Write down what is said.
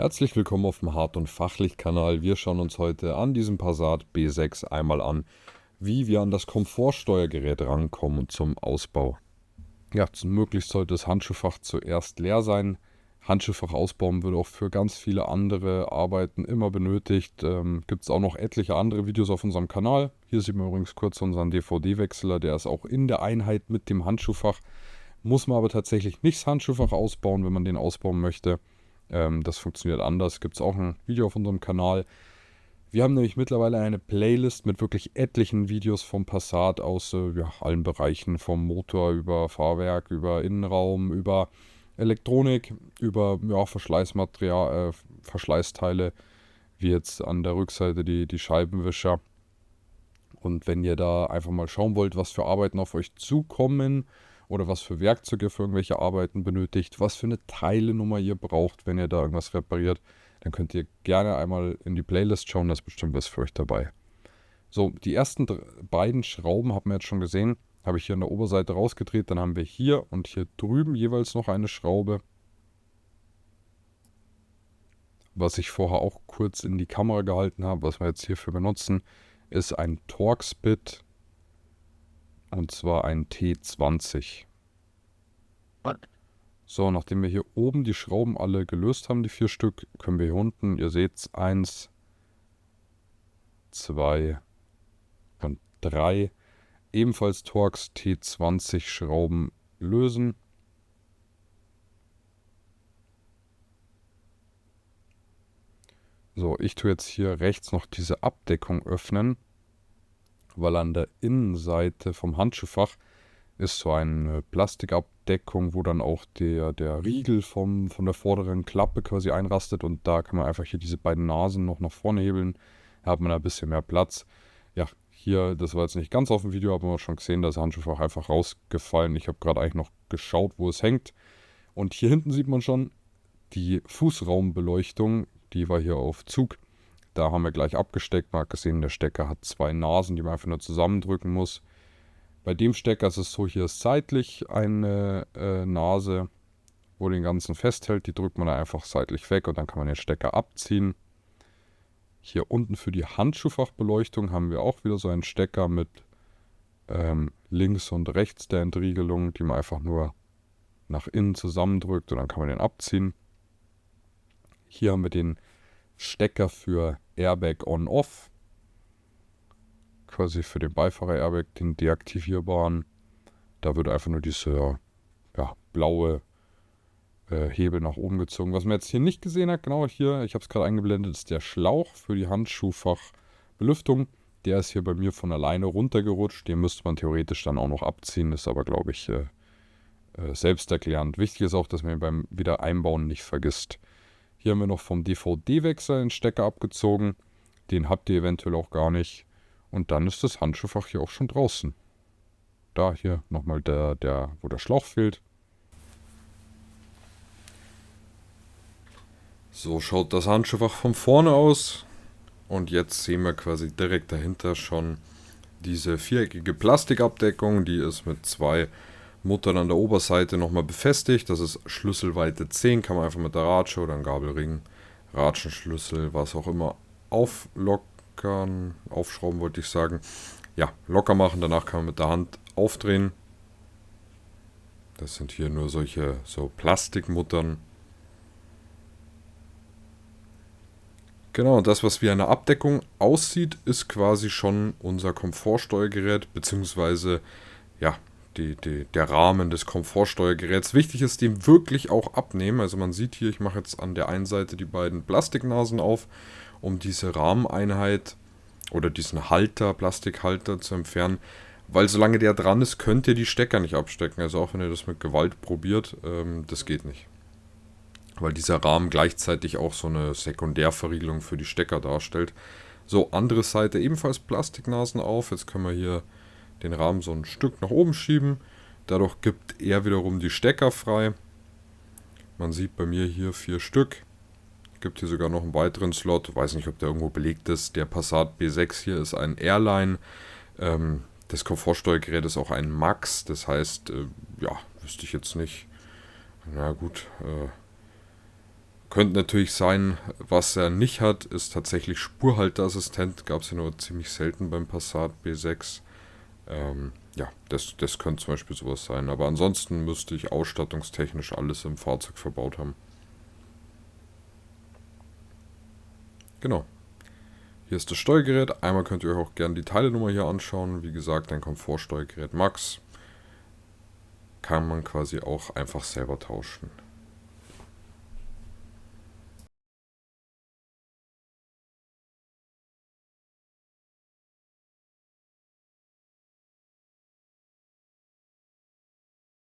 Herzlich willkommen auf dem Hart- und Fachlich-Kanal. Wir schauen uns heute an diesem Passat B6 einmal an, wie wir an das Komfortsteuergerät rankommen und zum Ausbau. Ja, möglichst sollte das Handschuhfach zuerst leer sein. Handschuhfach ausbauen wird auch für ganz viele andere Arbeiten immer benötigt. Gibt es auch noch etliche andere Videos auf unserem Kanal. Hier sieht man übrigens kurz unseren DVD-Wechsler, der ist auch in der Einheit mit dem Handschuhfach. Muss man aber tatsächlich nicht das Handschuhfach ausbauen, wenn man den ausbauen möchte. Das funktioniert anders. Gibt es auch ein Video auf unserem Kanal. Wir haben nämlich mittlerweile eine Playlist mit wirklich etlichen Videos vom Passat aus allen Bereichen, vom Motor über Fahrwerk, über Innenraum, über Elektronik, über Verschleißmaterial, Verschleißteile, wie jetzt an der Rückseite die Scheibenwischer. Und wenn ihr da einfach mal schauen wollt, was für Arbeiten auf euch zukommen oder was für Werkzeuge für irgendwelche Arbeiten benötigt, was für eine Teilenummer ihr braucht, wenn ihr da irgendwas repariert, dann könnt ihr gerne einmal in die Playlist schauen, da ist bestimmt was für euch dabei. So, die ersten beiden Schrauben haben wir jetzt schon gesehen, habe ich hier an der Oberseite rausgedreht, dann haben wir hier und hier drüben jeweils noch eine Schraube. Was ich vorher auch kurz in die Kamera gehalten habe, was wir jetzt hierfür benutzen, ist ein Torx-Bit, und zwar ein T20. So, nachdem wir hier oben die Schrauben alle gelöst haben, die 4 Stück, können wir hier unten, ihr seht es, 1, 2 und 3, ebenfalls Torx T20 Schrauben lösen. So, ich tue jetzt hier rechts noch diese Abdeckung öffnen, weil an der Innenseite vom Handschuhfach ist so eine Plastikabdeckung, wo dann auch der Riegel von der vorderen Klappe quasi einrastet, und da kann man einfach hier diese beiden Nasen noch nach vorne hebeln, da hat man ein bisschen mehr Platz. Ja, hier, das war jetzt nicht ganz auf dem Video, aber man hat schon gesehen, das Handschuhfach einfach rausgefallen. Ich habe gerade eigentlich noch geschaut, wo es hängt, und hier hinten sieht man schon die Fußraumbeleuchtung, die war hier auf Zug. Da haben wir gleich abgesteckt, man hat gesehen, der Stecker hat 2 Nasen, die man einfach nur zusammendrücken muss. Bei dem Stecker ist es so, hier ist seitlich eine Nase, wo den ganzen festhält. Die drückt man dann einfach seitlich weg und dann kann man den Stecker abziehen. Hier unten für die Handschuhfachbeleuchtung haben wir auch wieder so einen Stecker mit links und rechts der Entriegelung, die man einfach nur nach innen zusammendrückt und dann kann man den abziehen. Hier haben wir den Stecker für Airbag On-Off. Quasi für den Beifahrer-Airbag, den deaktivierbaren. Da wird einfach nur dieser blaue Hebel nach oben gezogen. Was man jetzt hier nicht gesehen hat, genau hier, ich habe es gerade eingeblendet, ist der Schlauch für die Handschuhfachbelüftung. Der ist hier bei mir von alleine runtergerutscht. Den müsste man theoretisch dann auch noch abziehen, ist aber, glaube ich, selbsterklärend. Wichtig ist auch, dass man ihn beim Wiedereinbauen nicht vergisst. Hier haben wir noch vom DVD-Wechsler den Stecker abgezogen. Den habt ihr eventuell auch gar nicht. Und dann ist das Handschuhfach hier auch schon draußen. Da hier nochmal wo der Schlauch fehlt. So schaut das Handschuhfach von vorne aus. Und jetzt sehen wir quasi direkt dahinter schon diese viereckige Plastikabdeckung. Die ist mit 2 Muttern an der Oberseite nochmal befestigt. Das ist Schlüsselweite 10. Kann man einfach mit der Ratsche oder einem Gabelring, Ratschenschlüssel, was auch immer, aufschrauben wollte ich sagen. Ja, locker machen. Danach kann man mit der Hand aufdrehen. Das sind hier nur so Plastikmuttern. Genau, das, was wie eine Abdeckung aussieht, ist quasi schon unser Komfortsteuergerät, beziehungsweise der Rahmen des Komfortsteuergeräts. Wichtig ist, den wirklich auch abnehmen. Also man sieht hier, ich mache jetzt an der einen Seite die beiden Plastiknasen auf, um diese Rahmeneinheit oder diesen Plastikhalter zu entfernen. Weil solange der dran ist, könnt ihr die Stecker nicht abstecken. Also auch wenn ihr das mit Gewalt probiert, das geht nicht. Weil dieser Rahmen gleichzeitig auch so eine Sekundärverriegelung für die Stecker darstellt. So, andere Seite ebenfalls Plastiknasen auf. Jetzt können wir hier den Rahmen so ein Stück nach oben schieben. Dadurch gibt er wiederum die Stecker frei. Man sieht bei mir hier 4 Stück. Gibt hier sogar noch einen weiteren Slot. Weiß nicht, ob der irgendwo belegt ist. Der Passat B6 hier ist ein Airline. Das Komfortsteuergerät ist auch ein Max. Das heißt, wüsste ich jetzt nicht. Na gut, Könnte natürlich sein, was er nicht hat, ist tatsächlich Spurhalteassistent. Gab es ja nur ziemlich selten beim Passat B6. Ja, das könnte zum Beispiel sowas sein. Aber ansonsten müsste ich ausstattungstechnisch alles im Fahrzeug verbaut haben. Genau. Hier ist das Steuergerät. Einmal könnt ihr euch auch gerne die Teilenummer hier anschauen. Wie gesagt, ein Komfortsteuergerät Max. Kann man quasi auch einfach selber tauschen.